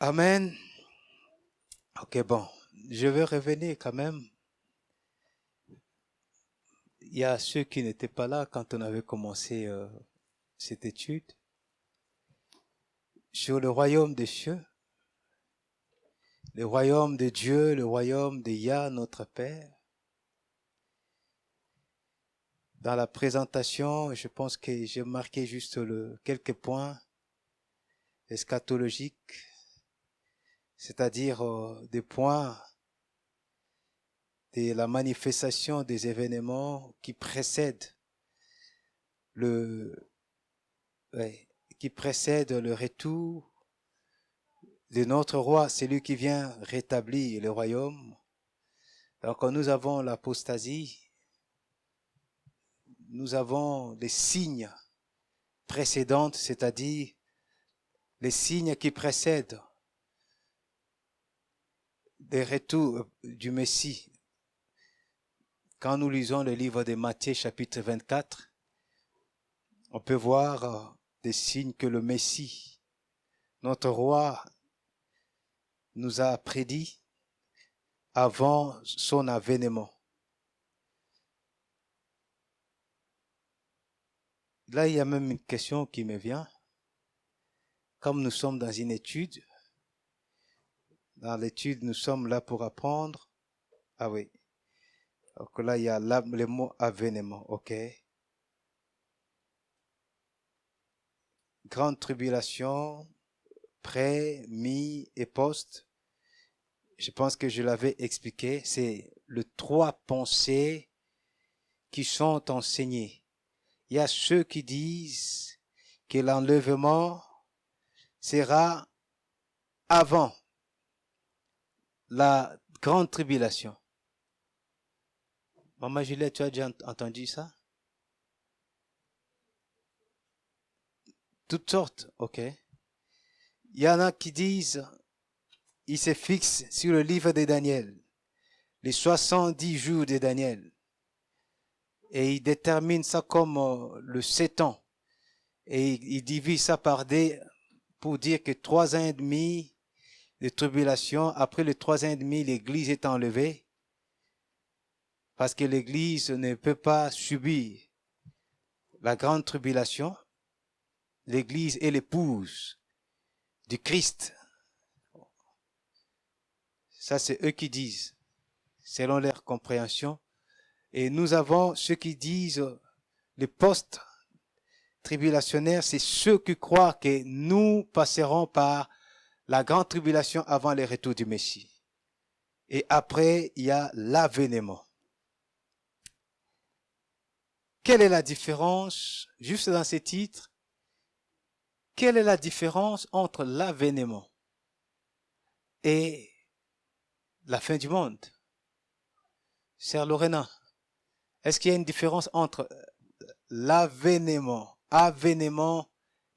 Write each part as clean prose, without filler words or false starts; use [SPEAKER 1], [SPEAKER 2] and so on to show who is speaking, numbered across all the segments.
[SPEAKER 1] Amen. Ok, bon, je vais revenir quand même. Il y a ceux qui n'étaient pas là quand on avait commencé cette étude sur le royaume des cieux, le royaume de Dieu, le royaume de Yah, notre Père. Dans la présentation, je pense que j'ai marqué juste quelques points eschatologiques, c'est-à-dire des points de la manifestation des événements qui précèdent le, qui précèdent le retour de notre roi, celui qui vient rétablir le royaume. Donc nous avons l'apostasie, nous avons les signes précédents, c'est-à-dire les signes qui précèdent le retour du Messie. Quand nous lisons le livre de Matthieu chapitre 24, on peut voir des signes que le Messie, notre roi, nous a prédit avant son avènement. Là, il y a même une question qui me vient. Comme nous sommes dans une étude, dans l'étude, nous sommes là pour apprendre. Ah oui. Donc là, il y a le mot avènement, ok. Grande tribulation, pré, mi et post. Je pense que je l'avais expliqué. C'est les trois pensées qui sont enseignées. Il y a ceux qui disent que l'enlèvement sera avant la grande tribulation. Maman Juliette, tu as déjà entendu ça? Toutes sortes, ok. Il y en a qui disent, ils se fixent sur le livre de Daniel, les 70 jours de Daniel, et ils déterminent ça comme le 7 ans, et ils divisent ça par des, pour dire que 3 ans et demi de tribulation, après les 3 ans et demi, l'église est enlevée, parce que l'église ne peut pas subir la grande tribulation. L'église est l'épouse du Christ. Ça, c'est eux qui disent, selon leur compréhension. Et nous avons ceux qui disent, les post-tribulationnaires, c'est ceux qui croient que nous passerons par la grande tribulation avant le retour du Messie. Et après, il y a l'avènement. Quelle est la différence, juste dans ces titres, quelle est la différence entre l'avènement et la fin du monde? Sœur Lorena, est-ce qu'il y a une différence entre l'avènement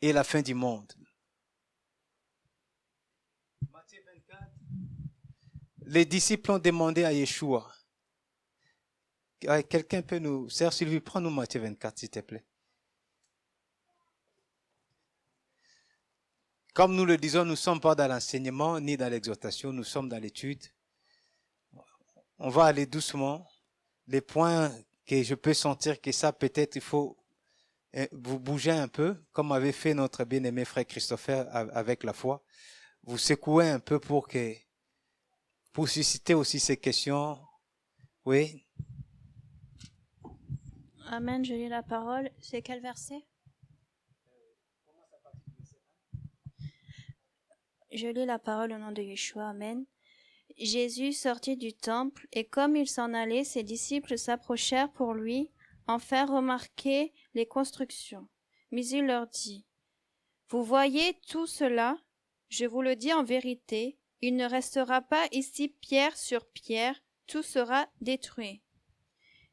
[SPEAKER 1] et la fin du monde? Matthieu 24, les disciples ont demandé à Yeshua. Quelqu'un peut nous... Sœur Sylvie, prends-nous Matthieu 24, s'il te plaît. Comme nous le disons, nous ne sommes pas dans l'enseignement ni dans l'exhortation, nous sommes dans l'étude. On va aller doucement. Les points que je peux sentir que ça, peut-être, il faut vous bouger un peu, comme avait fait notre bien-aimé frère Christopher avec la foi. Vous secouez un peu pour susciter aussi ces questions. Oui.
[SPEAKER 2] Amen, je lis la parole. C'est quel verset? Je lis la parole au nom de Yeshua. Amen. Jésus sortit du temple, et comme il s'en allait, ses disciples s'approchèrent pour lui en faire remarquer les constructions. Mais il leur dit, « Vous voyez tout cela? Je vous le dis en vérité, il ne restera pas ici pierre sur pierre, tout sera détruit. »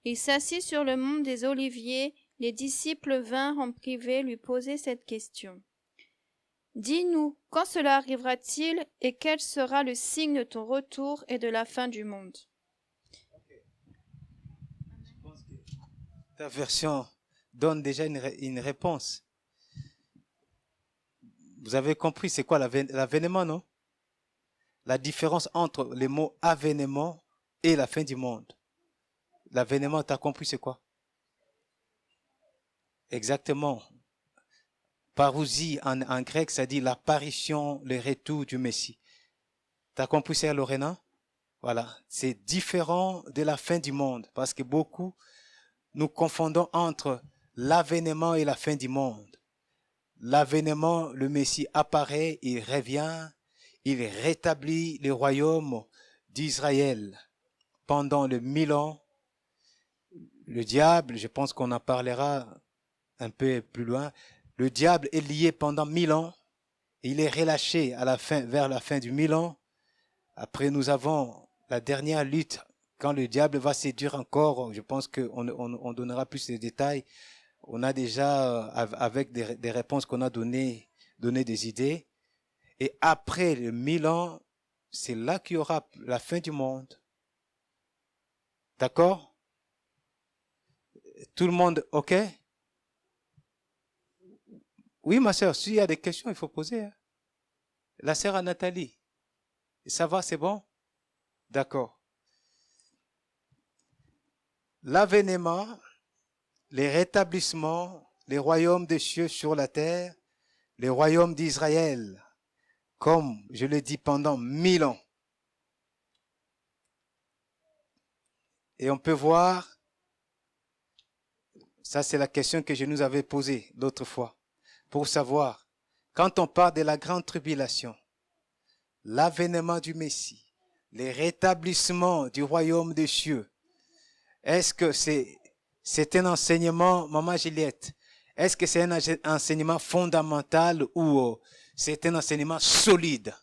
[SPEAKER 2] Il s'assit sur le mont des Oliviers. Les disciples vinrent en privé lui poser cette question. « Dis-nous, quand cela arrivera-t-il et quel sera le signe de ton retour et de la fin du monde ?»
[SPEAKER 1] Je pense que ta version donne déjà une réponse. Vous avez compris c'est quoi l'avènement, non? la différence entre les mots avènement et la fin du monde. L'avènement, tu as compris c'est quoi? Exactement. Parousie en grec, ça dit l'apparition, le retour du Messie. Tu as compris ça, Lorena? Voilà. C'est différent de la fin du monde parce que beaucoup nous confondons entre l'avènement et la fin du monde. L'avènement, le Messie apparaît, il revient, il rétablit le royaume d'Israël pendant les 1000 ans. Le diable, je pense qu'on en parlera un peu plus loin, le diable est lié pendant 1000 ans, et il est relâché à la fin, vers la fin du 1000 ans. Après, nous avons la dernière lutte, quand le diable va séduire encore, je pense qu'on donnera plus de détails. On a déjà, avec des réponses qu'on a donné des idées. Et après les 1000 ans, c'est là qu'il y aura la fin du monde. D'accord? Tout le monde, ok? Oui, ma sœur, s'il y a des questions, il faut poser. Hein. La sœur à Nathalie, ça va, c'est bon? D'accord. L'avènement, les rétablissements, les royaumes des cieux sur la terre, les royaumes d'Israël, comme je l'ai dit pendant 1000 ans. Et on peut voir, ça c'est la question que je nous avais posée l'autre fois, pour savoir, quand on parle de la grande tribulation, l'avènement du Messie, les rétablissements du royaume des cieux, est-ce que c'est un enseignement, Maman Juliette, est-ce que c'est un enseignement fondamental ou c'est un enseignement solide?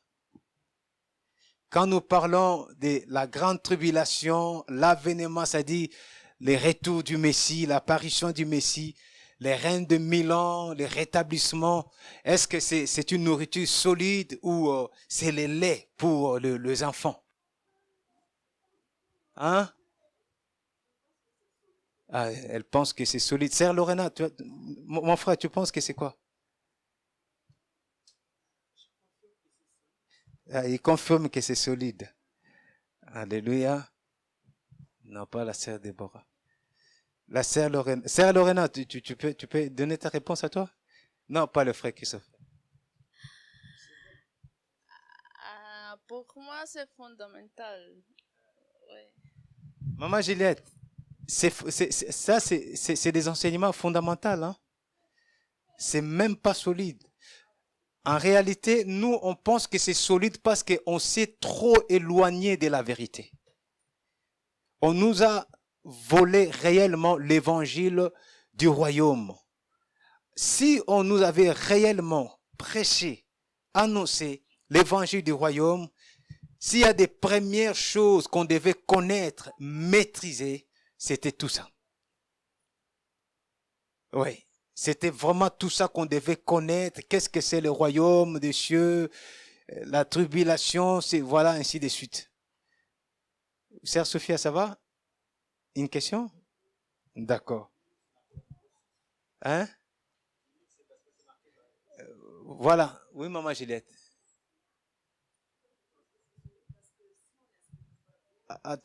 [SPEAKER 1] Quand nous parlons de la grande tribulation, l'avènement, c'est-à-dire les retours du Messie, l'apparition du Messie, les règnes de 1000 ans, les rétablissements, est-ce que c'est une nourriture solide ou c'est le lait pour les enfants? Hein? Ah, elle pense que c'est solide. Sœur Lorena, mon frère, tu penses que c'est quoi? Ah, il confirme que c'est solide. Alléluia. Non, pas la sœur Déborah. La sœur Lorena. Sœur Lorena, tu peux donner ta réponse à toi? Non, pas le frère Christophe.
[SPEAKER 3] Pour moi, c'est fondamental. Ouais.
[SPEAKER 1] Maman Juliette, c'est des enseignements fondamentaux. Hein? C'est même pas solide. En réalité, nous, on pense que c'est solide parce qu'on s'est trop éloigné de la vérité. On nous a volé réellement l'évangile du royaume. Si on nous avait réellement prêché, annoncé l'évangile du royaume, s'il y a des premières choses qu'on devait connaître, maîtriser, c'était tout ça. Oui, c'était vraiment tout ça qu'on devait connaître. Qu'est-ce que c'est le royaume des cieux, la tribulation, c'est voilà, ainsi de suite. Sœur Sophia, ça va? Une question? D'accord. Hein? Voilà. Oui, maman Juliette.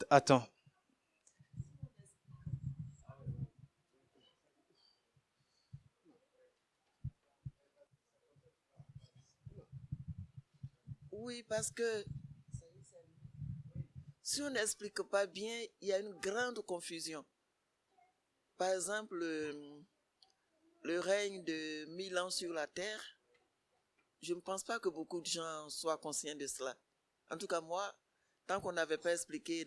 [SPEAKER 1] Attends.
[SPEAKER 4] Oui, parce que si on n'explique pas bien, il y a une grande confusion. Par exemple, le règne de 1000 ans sur la terre, je ne pense pas que beaucoup de gens soient conscients de cela. En tout cas, moi, tant qu'on n'avait pas expliqué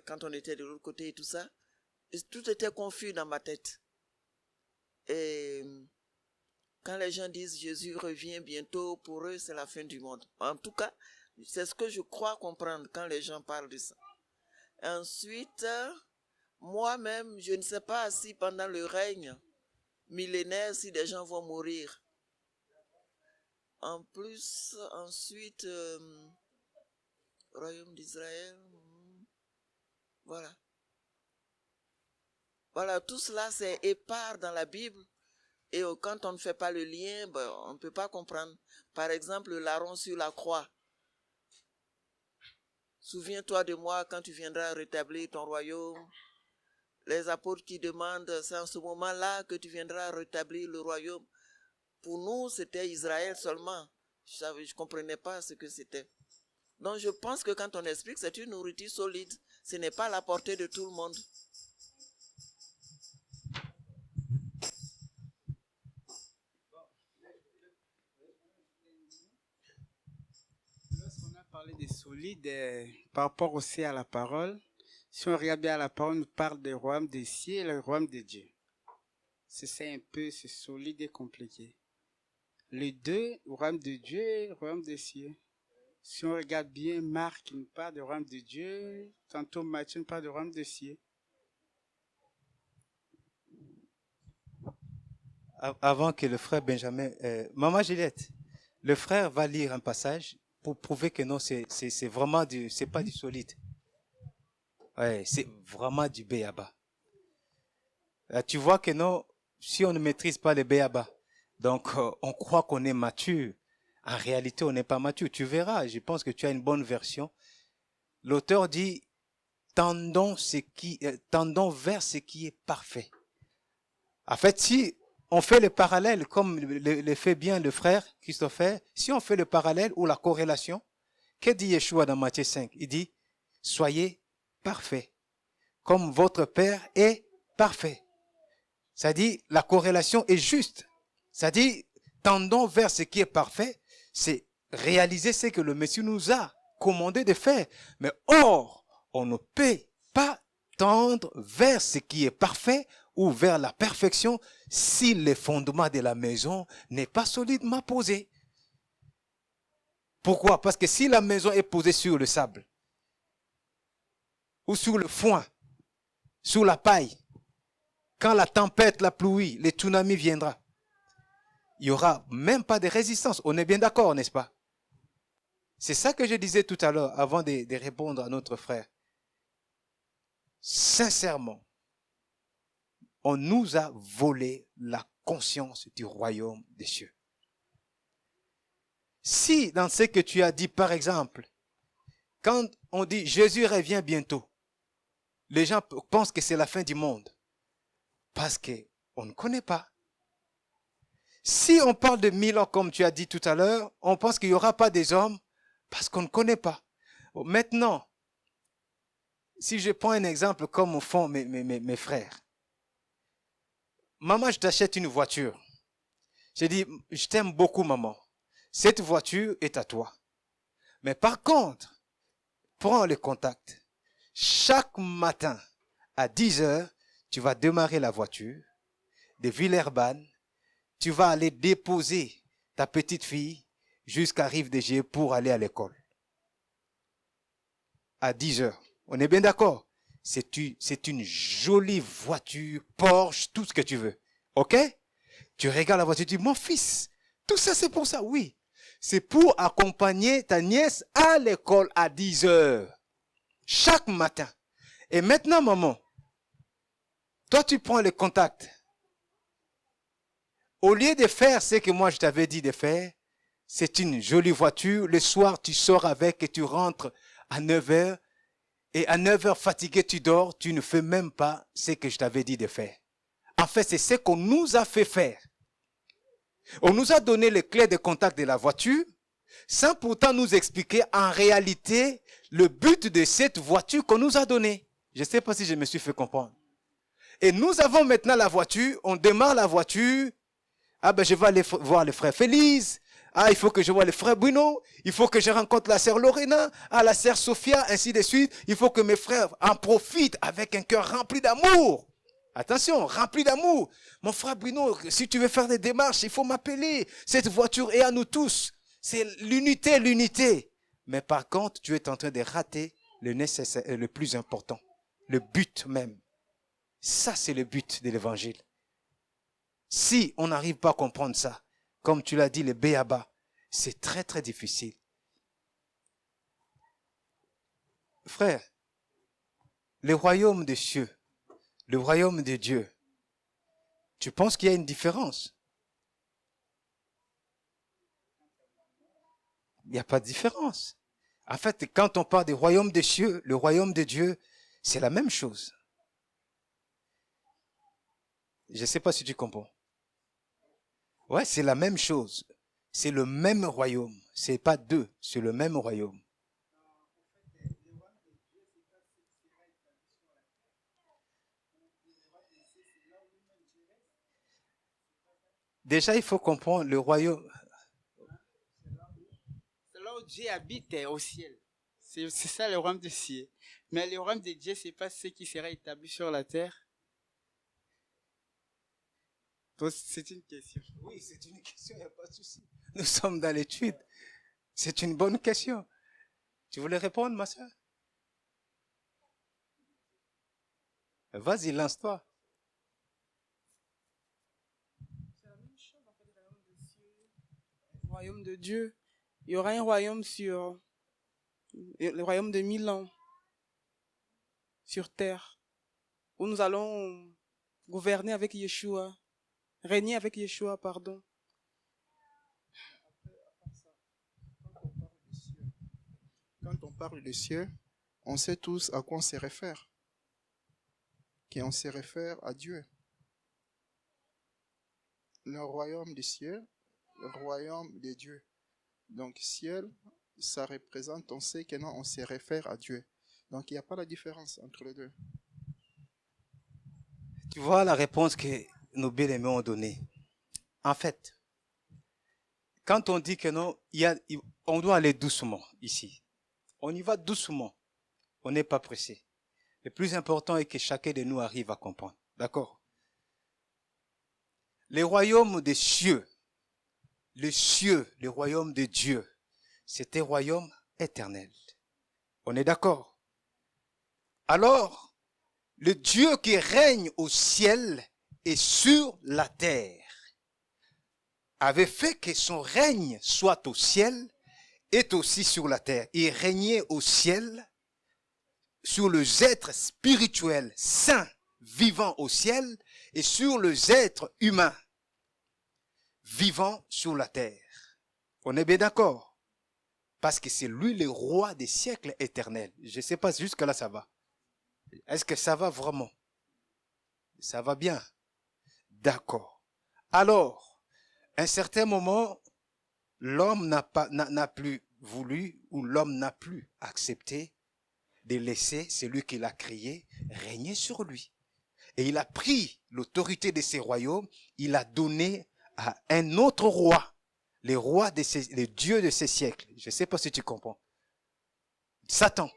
[SPEAKER 4] quand on était de l'autre côté et tout ça, tout était confus dans ma tête. Et quand les gens disent Jésus revient bientôt, pour eux, c'est la fin du monde. En tout cas, c'est ce que je crois comprendre quand les gens parlent de ça. Ensuite, moi-même, je ne sais pas si pendant le règne millénaire, si des gens vont mourir. En plus, ensuite, royaume d'Israël, voilà. Voilà, tout cela, c'est épars dans la Bible. Et quand on ne fait pas le lien, on ne peut pas comprendre. Par exemple, Larron sur la croix. Souviens-toi de moi quand tu viendras rétablir ton royaume. Les apôtres qui demandent, c'est en ce moment-là que tu viendras rétablir le royaume. Pour nous, c'était Israël seulement. Je ne comprenais pas ce que c'était. Donc je pense que quand on explique, c'est une nourriture solide. Ce n'est pas à la portée de tout le monde.
[SPEAKER 5] Lorsqu'on a parlé de solide, par rapport aussi à la parole, si on regarde bien la parole, on nous parle du royaume des cieux et le royaume de Dieu. C'est un peu, c'est solide et compliqué. Les deux, le royaume de Dieu et le royaume des cieux. Si on regarde bien, Marc nous parle du royaume de Dieu, tantôt Matthieu nous parle du royaume des cieux.
[SPEAKER 1] Avant que le frère Benjamin... Maman Juliette, le frère va lire un passage pour prouver que non, c'est vraiment du... C'est pas du solide. Ouais, c'est vraiment du béaba. Tu vois que non, si on ne maîtrise pas le béaba, donc on croit qu'on est mature. En réalité, on n'est pas mature. Tu verras, je pense que tu as une bonne version. L'auteur dit, tendons vers ce qui est parfait. En fait, si on fait le parallèle, comme le fait bien le frère Christopher, si on fait le parallèle ou la corrélation, que dit Yeshua dans Matthieu 5? Il dit, soyez parfaits, comme votre Père est parfait. Ça dit, la corrélation est juste. Ça dit, tendons vers ce qui est parfait, c'est réaliser ce que le Messie nous a commandé de faire. Mais or, on ne peut pas tendre vers ce qui est parfait ou vers la perfection si le fondement de la maison n'est pas solidement posé. Pourquoi? Parce que si la maison est posée sur le sable, ou sur le foin, sur la paille, quand la tempête, la pluie, le tsunami viendra, il n'y aura même pas de résistance. On est bien d'accord, n'est-ce pas? C'est ça que je disais tout à l'heure avant de répondre à notre frère. Sincèrement, on nous a volé la conscience du royaume des cieux. Si dans ce que tu as dit, par exemple, quand on dit Jésus revient bientôt, les gens pensent que c'est la fin du monde parce qu'on ne connaît pas. Si on parle de 1000 ans, comme tu as dit tout à l'heure, on pense qu'il n'y aura pas des hommes parce qu'on ne connaît pas. Maintenant, si je prends un exemple comme font mes frères. Maman, je t'achète une voiture. Je dis, je t'aime beaucoup, maman. Cette voiture est à toi. Mais par contre, prends le contact. Chaque matin, à 10 heures, tu vas démarrer la voiture de Villeurbanne. Tu vas aller déposer ta petite fille jusqu'à Rive-de-Gier pour aller à l'école. À 10 heures. On est bien d'accord? C'est une jolie voiture, Porsche, tout ce que tu veux. OK? Tu regardes la voiture, tu dis, mon fils, tout ça c'est pour ça. Oui. C'est pour accompagner ta nièce à l'école à 10 heures. Chaque matin. Et maintenant, maman, toi tu prends le contact. Au lieu de faire ce que moi je t'avais dit de faire, c'est une jolie voiture. Le soir, tu sors avec et tu rentres à 9 heures. Et à 9 heures fatigué, tu dors. Tu ne fais même pas ce que je t'avais dit de faire. En fait, c'est ce qu'on nous a fait faire. On nous a donné les clés de contact de la voiture sans pourtant nous expliquer en réalité le but de cette voiture qu'on nous a donnée. Je ne sais pas si je me suis fait comprendre. Et nous avons maintenant la voiture. On démarre la voiture. Ah ben je vais aller voir le frère Félix. Ah, il faut que je voie le frère Bruno. Il faut que je rencontre la sœur Lorena. Ah, la sœur Sophia, ainsi de suite. Il faut que mes frères en profitent avec un cœur rempli d'amour. Attention, rempli d'amour. Mon frère Bruno, si tu veux faire des démarches, il faut m'appeler. Cette voiture est à nous tous. C'est l'unité, l'unité. Mais par contre, tu es en train de rater le nécessaire et le plus important. Le but même. Ça, c'est le but de l'évangile. Si on n'arrive pas à comprendre ça, comme tu l'as dit, le béaba, c'est très très difficile. Frère, le royaume des cieux, le royaume de Dieu, tu penses qu'il y a une différence? Il n'y a pas de différence. En fait, quand on parle du royaume des cieux, le royaume de Dieu, c'est la même chose. Je ne sais pas si tu comprends. Ouais, c'est la même chose. C'est le même royaume. C'est pas deux, c'est le même royaume. Déjà, il faut comprendre le royaume.
[SPEAKER 5] C'est là où Dieu habite au ciel. C'est ça le royaume des cieux. Mais le royaume de Dieu, c'est pas ce qui sera établi sur la terre. Donc, c'est une question.
[SPEAKER 1] Oui, c'est une question, il n'y a pas de souci. Nous sommes dans l'étude. C'est une bonne question. Tu voulais répondre, ma soeur? Vas-y, lance-toi.
[SPEAKER 6] C'est la même chose, en fait, le royaume des cieux, le royaume de Dieu. Il y aura un royaume sur le royaume de 1000 ans sur terre, où nous allons gouverner avec Yeshua, régner avec Yeshua, pardon.
[SPEAKER 7] Quand on parle de cieux, on sait tous à quoi on se réfère. Qu'on se réfère à Dieu. Le royaume des cieux, le royaume de Dieu. Donc ciel, ça représente, on sait que non, on se réfère à Dieu. Donc il n'y a pas la différence entre les deux.
[SPEAKER 1] Tu vois la réponse que nos bien-aimés ont donnée. En fait, quand on dit que non, on doit aller doucement ici. On y va doucement. On n'est pas pressé. Le plus important est que chacun de nous arrive à comprendre. D'accord? Les royaumes des cieux, le royaume de Dieu, c'est un royaume éternel. On est d'accord? Alors, le Dieu qui règne au ciel et sur la terre avait fait que son règne soit au ciel et aussi sur la terre. Il régnait au ciel sur les êtres spirituels saints vivant au ciel et sur les êtres humains vivant sur la terre. On est bien d'accord? Parce que c'est lui le roi des siècles éternels. Je ne sais pas si jusque là ça va. Est-ce que ça va vraiment? Ça va bien. D'accord. Alors, à un certain moment, l'homme n'a plus voulu ou l'homme n'a plus accepté de laisser celui qui l'a créé régner sur lui. Et il a pris l'autorité de ces royaumes, il a donné à un autre roi, le Dieu de ces siècles. Je ne sais pas si tu comprends. Satan.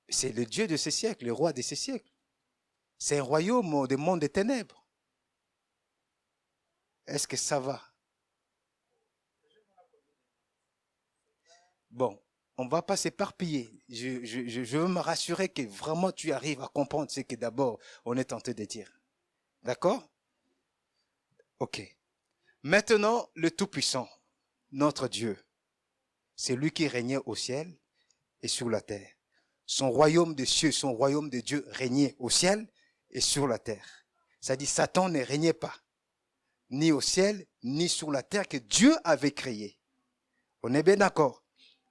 [SPEAKER 1] C'est le Dieu de ces siècles, le roi de ces siècles. C'est un royaume des mondes des ténèbres. Est-ce que ça va? Bon, on ne va pas s'éparpiller. Je veux me rassurer que vraiment tu arrives à comprendre ce que d'abord on est tenté de dire. D'accord? Ok. Maintenant, le Tout-Puissant, notre Dieu, c'est lui qui régnait au ciel et sur la terre. Son royaume de cieux, son royaume de Dieu régnait au ciel et sur la terre. Ça dit, Satan ne régnait pas, ni au ciel, ni sur la terre que Dieu avait créé. On est bien d'accord.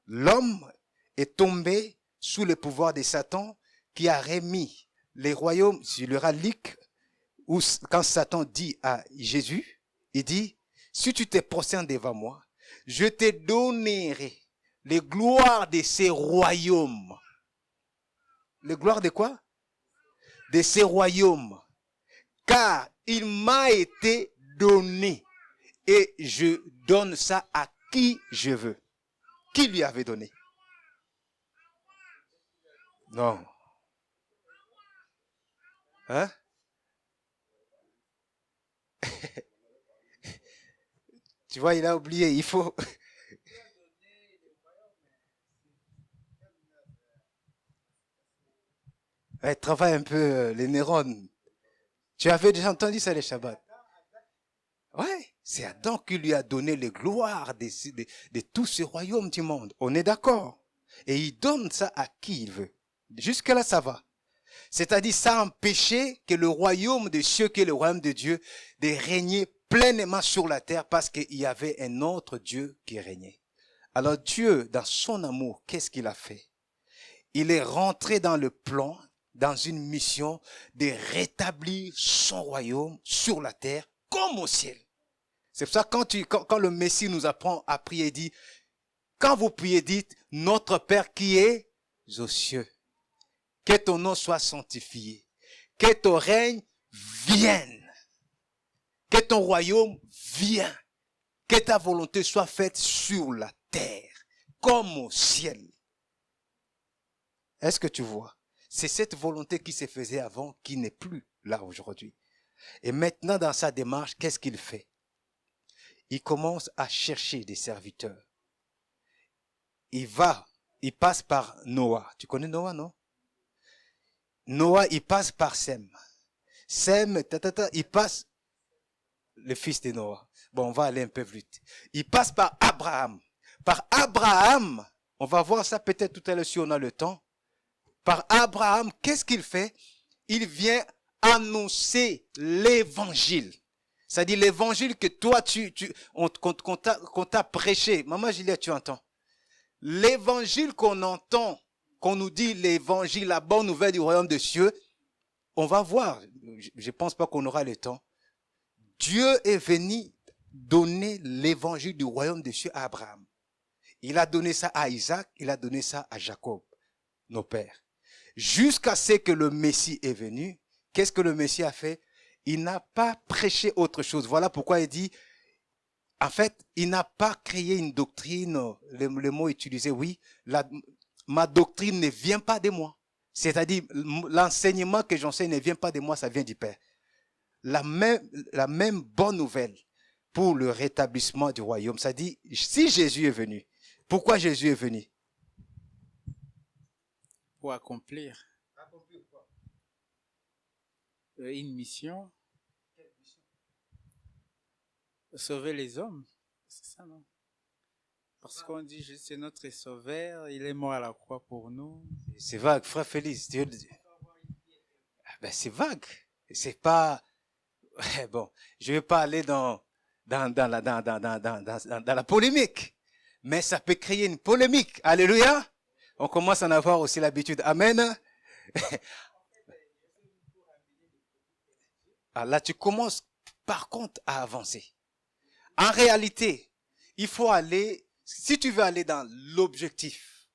[SPEAKER 1] L'homme est tombé sous le pouvoir de Satan qui a remis les royaumes sur le relique où quand Satan dit à Jésus, il dit, si tu te prosternes devant moi, je te donnerai les gloires de ces royaumes. Les gloires de quoi? De ces royaumes. Car il m'a été donné et je donne ça à qui je veux. Qui lui avait donné? Non. Hein? Tu vois, il a oublié, il faut... Ouais, travaille un peu les neurones. Tu avais déjà entendu ça les Shabbats? Ouais, c'est Adam qui lui a donné les gloires de tout ce royaume du monde. On est d'accord? Et il donne ça à qui il veut. Jusque-là, ça va. C'est-à-dire, ça empêchait que le royaume des cieux, que le royaume de Dieu, de régner pleinement sur la terre parce qu'il y avait un autre Dieu qui régnait. Alors Dieu, dans son amour, qu'est-ce qu'il a fait? Il est rentré dans le plan, dans une mission de rétablir son royaume sur la terre comme au ciel. C'est pour ça que quand le Messie nous apprend à prier, il dit, quand vous priez, dites, notre Père qui est aux cieux, que ton nom soit sanctifié, que ton règne vienne, que ton royaume vienne, que ta volonté soit faite sur la terre, comme au ciel. Est-ce que tu vois? C'est cette volonté qui se faisait avant, qui n'est plus là aujourd'hui. Et maintenant, dans sa démarche, qu'est-ce qu'il fait? Il commence à chercher des serviteurs. Il passe par Noah. Tu connais Noah, non? Noah, il passe par Sem. Sem, il passe, le fils de Noah. Bon, on va aller un peu plus vite. Il passe par Abraham. Par Abraham, on va voir ça peut-être tout à l'heure si on a le temps. Par Abraham, qu'est-ce qu'il fait? Il vient annoncer l'évangile. C'est-à-dire l'évangile que toi, qu'on t'a prêché. Maman Juliette, tu entends? L'évangile qu'on entend, qu'on nous dit l'évangile, la bonne nouvelle du royaume des cieux, on va voir. Je pense pas qu'on aura le temps. Dieu est venu donner l'évangile du royaume des cieux à Abraham. Il a donné ça à Isaac, il a donné ça à Jacob, nos pères. Jusqu'à ce que le Messie est venu, qu'est-ce que le Messie a fait? Il n'a pas prêché autre chose. Voilà pourquoi il dit, en fait, il n'a pas créé une doctrine, le mot utilisé, oui, ma doctrine ne vient pas de moi. C'est-à-dire, l'enseignement que j'enseigne ne vient pas de moi, ça vient du Père. La même bonne nouvelle pour le rétablissement du royaume. Ça dit, si Jésus est venu, pourquoi Jésus est venu?
[SPEAKER 5] Pour accomplir une mission. Sauver les hommes. C'est ça, non? Parce qu'on dit, c'est notre sauveur, il est mort à la croix pour nous.
[SPEAKER 1] C'est vague, frère Félix. Ben, c'est vague. C'est pas, bon, je vais pas aller dans la polémique. Mais ça peut créer une polémique. Alléluia. On commence à en avoir aussi l'habitude. Amen. Ah, là, tu commences par contre à avancer. En réalité, il faut aller, si tu veux aller dans l'objectif,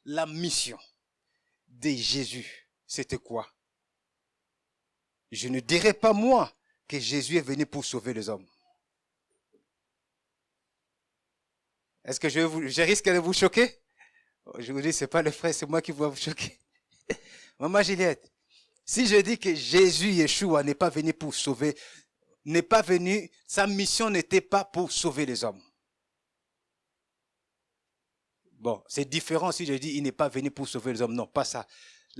[SPEAKER 1] la mission de Jésus, c'était quoi? Je ne dirais pas moi que Jésus est venu pour sauver les hommes. Est-ce que je risque de vous choquer? Je vous dis, c'est pas le frère, c'est moi qui vais vous choquer. Maman Juliette, si je dis que Jésus, Yeshua, n'est pas venu pour sauver, n'est pas venu, sa mission n'était pas pour sauver les hommes. Bon, c'est différent si je dis il n'est pas venu pour sauver les hommes. Non, pas ça.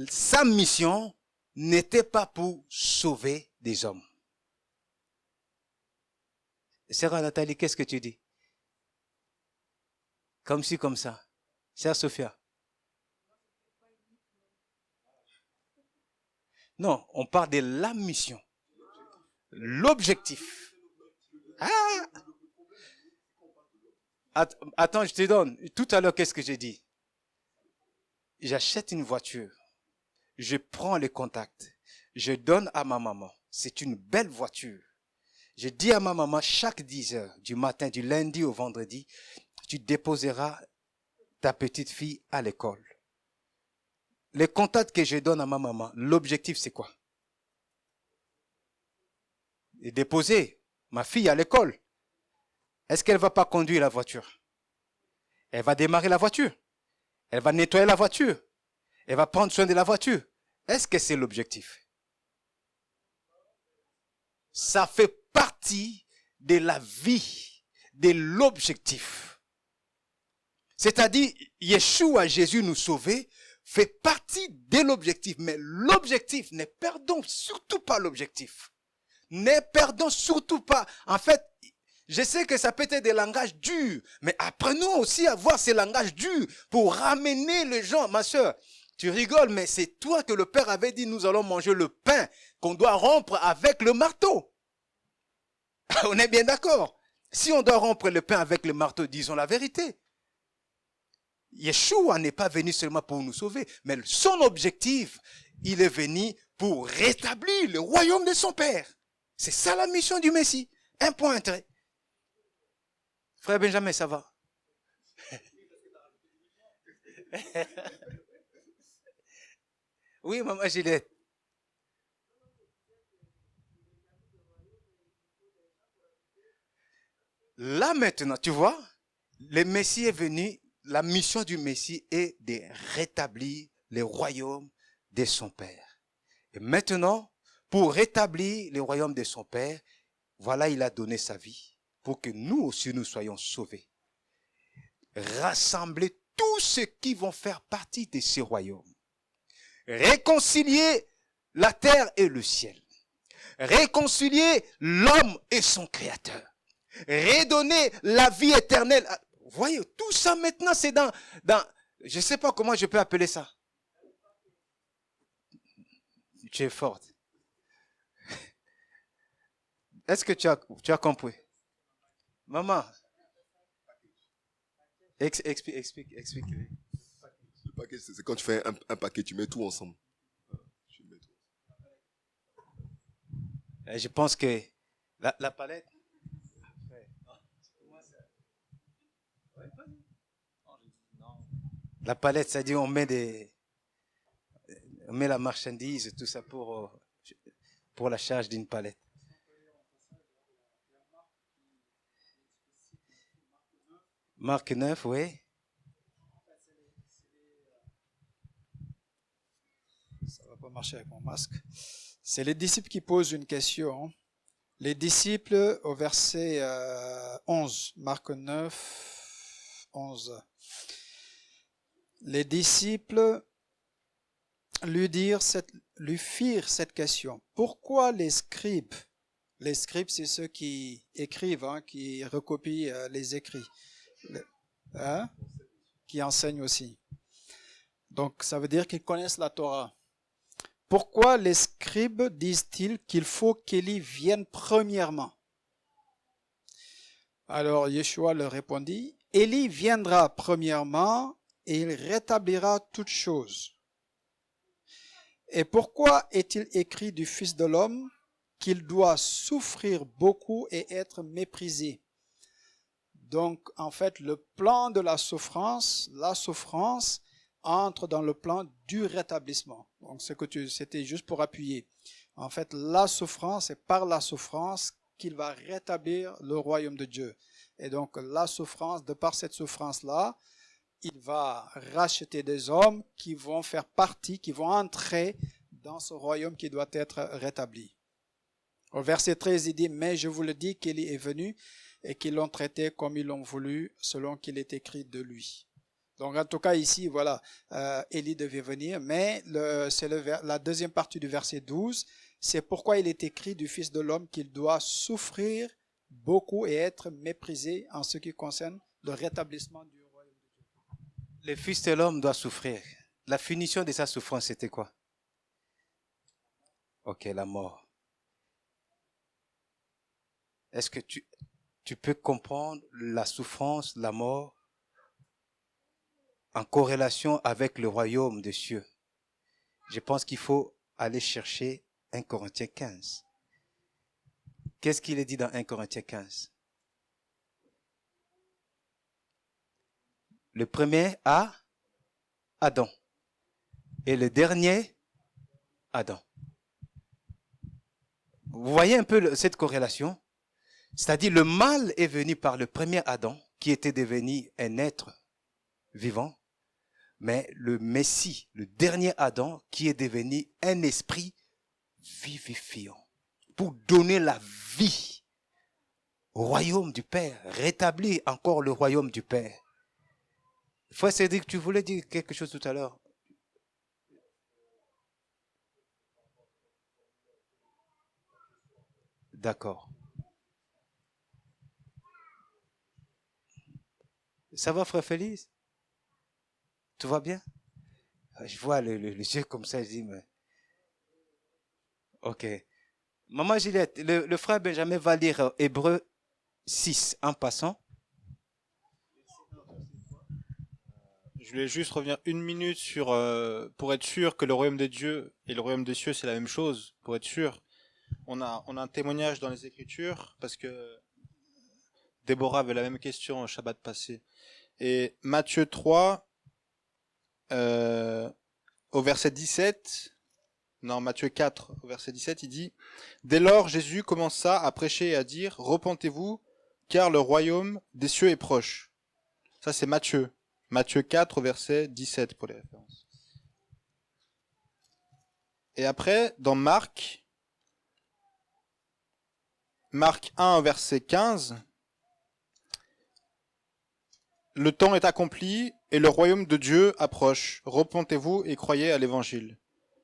[SPEAKER 1] Sa mission n'était pas pour sauver des hommes. Sœur Nathalie, qu'est-ce que tu dis? Comme ci, comme ça. Sœur Sophia. Non, on parle de la mission. L'objectif. Ah! Attends, je te donne. Tout à l'heure, qu'est-ce que j'ai dit? J'achète une voiture. Je prends les contacts. Je donne à ma maman. C'est une belle voiture. Je dis à ma maman, chaque 10 heures, du matin, du lundi au vendredi, tu déposeras ta petite fille à l'école. Les contacts que je donne à ma maman, l'objectif c'est quoi? Et déposer ma fille à l'école. Est-ce qu'elle va pas conduire la voiture? Elle va démarrer la voiture. Elle va nettoyer la voiture. Elle va prendre soin de la voiture. Est-ce que c'est l'objectif? Ça fait partie de la vie, de l'objectif. C'est-à-dire, Yeshua, Jésus nous sauver, fait partie de l'objectif. Mais l'objectif, ne perdons surtout pas l'objectif. Ne perdons surtout pas. En fait, je sais que ça peut être des langages durs, mais apprenons aussi à voir ces langages durs pour ramener les gens. Ma soeur, tu rigoles, mais c'est toi que le Père avait dit, nous allons manger le pain qu'on doit rompre avec le marteau. On est bien d'accord. Si on doit rompre le pain avec le marteau, disons la vérité. Yeshua n'est pas venu seulement pour nous sauver, mais son objectif, il est venu pour rétablir le royaume de son Père. C'est ça la mission du Messie. Un point, un trait. Frère Benjamin, ça va? Oui, maman Gillette. Là maintenant, tu vois, le Messie est venu, la mission du Messie est de rétablir le royaume de son Père. Et maintenant, pour rétablir le royaume de son Père, voilà, il a donné sa vie pour que nous aussi nous soyons sauvés. Rassembler tous ceux qui vont faire partie de ce royaume. Réconcilier la terre et le ciel. Réconcilier l'homme et son créateur. Redonner la vie éternelle. Vous voyez, tout ça maintenant c'est dans je ne sais pas comment je peux appeler ça. Tu es forte. Est-ce que tu as compris? Maman, explique.
[SPEAKER 8] Le paquet, c'est quand tu fais un paquet, tu mets tout ensemble. Tu mets tout.
[SPEAKER 1] Je pense que la palette. La palette, c'est-à-dire on met la marchandise, tout ça pour la charge d'une palette. Marc 9, oui.
[SPEAKER 9] Ça va pas marcher avec mon masque. C'est les disciples qui posent une question. Les disciples au verset 11, Marc 9, 11. Les disciples lui firent cette question. Pourquoi les scribes, c'est ceux qui écrivent, qui recopient les écrits, qui enseignent aussi. Donc ça veut dire qu'ils connaissent la Torah. Pourquoi les scribes disent-ils qu'il faut qu'Élie vienne premièrement? Alors Yeshua leur répondit, Élie viendra premièrement et il rétablira toutes choses. Et pourquoi est-il écrit du Fils de l'homme qu'il doit souffrir beaucoup et être méprisé? Donc, en fait, le plan de la souffrance entre dans le plan du rétablissement. Donc, c'était juste pour appuyer. En fait, la souffrance, c'est par la souffrance qu'il va rétablir le royaume de Dieu. Et donc, la souffrance, de par cette souffrance-là, il va racheter des hommes qui vont faire partie, qui vont entrer dans ce royaume qui doit être rétabli. Au verset 13, il dit, mais je vous le dis qu'Élie est venu et qu'ils l'ont traité comme ils l'ont voulu, selon qu'il est écrit de lui. Donc en tout cas ici, voilà, Élie devait venir, mais c'est la deuxième partie du verset 12, c'est pourquoi il est écrit du Fils de l'homme qu'il doit souffrir beaucoup et être méprisé en ce qui concerne le rétablissement du royaume de Dieu.
[SPEAKER 1] Le Fils de l'homme doit souffrir. La finition de sa souffrance, c'était quoi? Ok, la mort. Est-ce que tu peux comprendre la souffrance, la mort, en corrélation avec le royaume des cieux? Je pense qu'il faut aller chercher 1 Corinthiens 15. Qu'est-ce qu'il est dit dans 1 Corinthiens 15? Le premier à Adam et le dernier Adam. Vous voyez un peu cette corrélation? C'est-à-dire le mal est venu par le premier Adam qui était devenu un être vivant, mais le Messie, le dernier Adam qui est devenu un esprit vivifiant pour donner la vie au royaume du Père, rétablir encore le royaume du Père. Frère Cédric, tu voulais dire quelque chose tout à l'heure? D'accord. Ça va, frère Félix? Tout va bien? Je vois le yeux comme ça, je dis, mais... Ok. Maman Gillette, le frère Benjamin va lire Hébreux 6 en passant.
[SPEAKER 10] Je voulais juste revenir une minute sur, pour être sûr que le royaume des dieux et le royaume des cieux c'est la même chose, pour être sûr. On a un témoignage dans les Écritures, parce que Déborah avait la même question au Shabbat passé. Et Matthieu 3, au verset 17, non, Matthieu 4, au verset 17, il dit « Dès lors, Jésus commença à prêcher et à dire « Repentez-vous, car le royaume des cieux est proche. » Ça, c'est Matthieu. Matthieu 4, au verset 17, pour les références. Et après, dans Marc 1, verset 15, « Le temps est accompli et le royaume de Dieu approche. Repentez-vous et croyez à l'évangile. »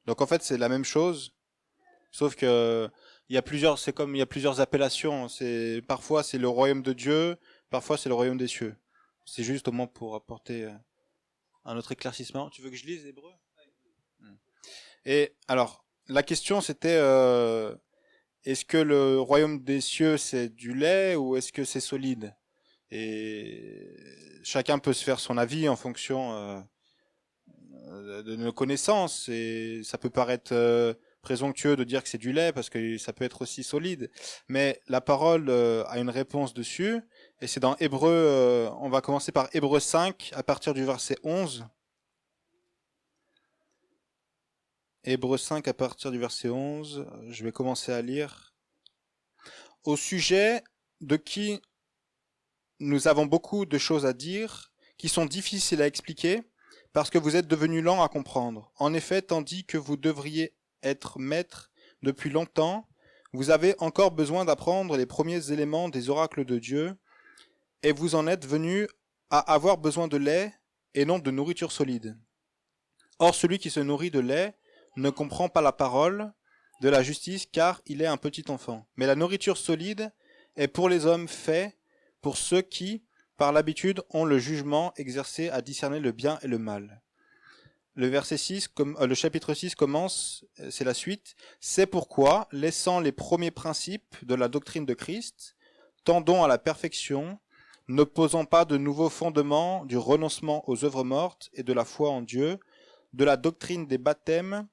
[SPEAKER 10] Donc en fait, c'est la même chose, sauf que il y a plusieurs, c'est comme il y a plusieurs appellations. Parfois c'est le royaume de Dieu, parfois c'est le royaume des cieux. C'est juste au moins pour apporter un autre éclaircissement. Tu veux que je lise Hébreu? Et alors, la question c'était est-ce que le royaume des cieux c'est du lait ou est-ce que c'est solide? Et chacun peut se faire son avis en fonction de nos connaissances, et ça peut paraître présomptueux de dire que c'est du lait parce que ça peut être aussi solide, mais la parole a une réponse dessus, et c'est dans Hébreu, on va commencer par Hébreu 5 à partir du verset 11. Hébreu 5 à partir du verset 11, je vais commencer à lire. Au sujet de qui nous avons beaucoup de choses à dire, qui sont difficiles à expliquer, parce que vous êtes devenus lents à comprendre. En effet, tandis que vous devriez être maîtres depuis longtemps, vous avez encore besoin d'apprendre les premiers éléments des oracles de Dieu, et vous en êtes venus à avoir besoin de lait et non de nourriture solide. Or, celui qui se nourrit de lait ne comprend pas la parole de la justice, car il est un petit enfant. Mais la nourriture solide est pour les hommes faite, pour ceux qui, par l'habitude, ont le jugement exercé à discerner le bien et le mal. Le chapitre 6 commence, c'est la suite. C'est pourquoi, laissant les premiers principes de la doctrine de Christ, tendons à la perfection, ne posant pas de nouveaux fondements du renoncement aux œuvres mortes et de la foi en Dieu, de la doctrine des baptêmes,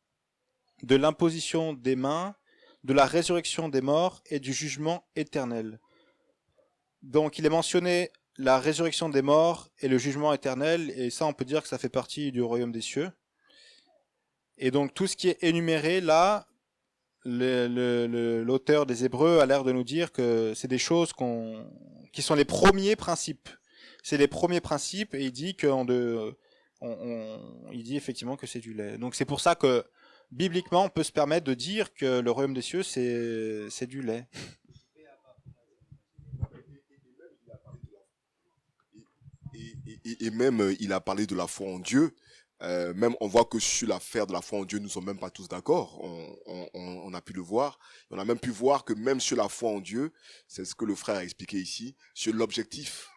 [SPEAKER 10] de l'imposition des mains, de la résurrection des morts et du jugement éternel. Donc il est mentionné la résurrection des morts et le jugement éternel, et ça on peut dire que ça fait partie du royaume des cieux. Et donc tout ce qui est énuméré là, l'auteur des Hébreux a l'air de nous dire que c'est des choses qui sont les premiers principes. C'est les premiers principes, et il dit il dit effectivement que c'est du lait. Donc c'est pour ça que bibliquement on peut se permettre de dire que le royaume des cieux c'est du lait.
[SPEAKER 8] Et même, il a parlé de la foi en Dieu. Même, on voit que sur l'affaire de la foi en Dieu, nous ne sommes même pas tous d'accord. On a pu le voir. On a même pu voir que même sur la foi en Dieu, c'est ce que le frère a expliqué ici, sur l'objectif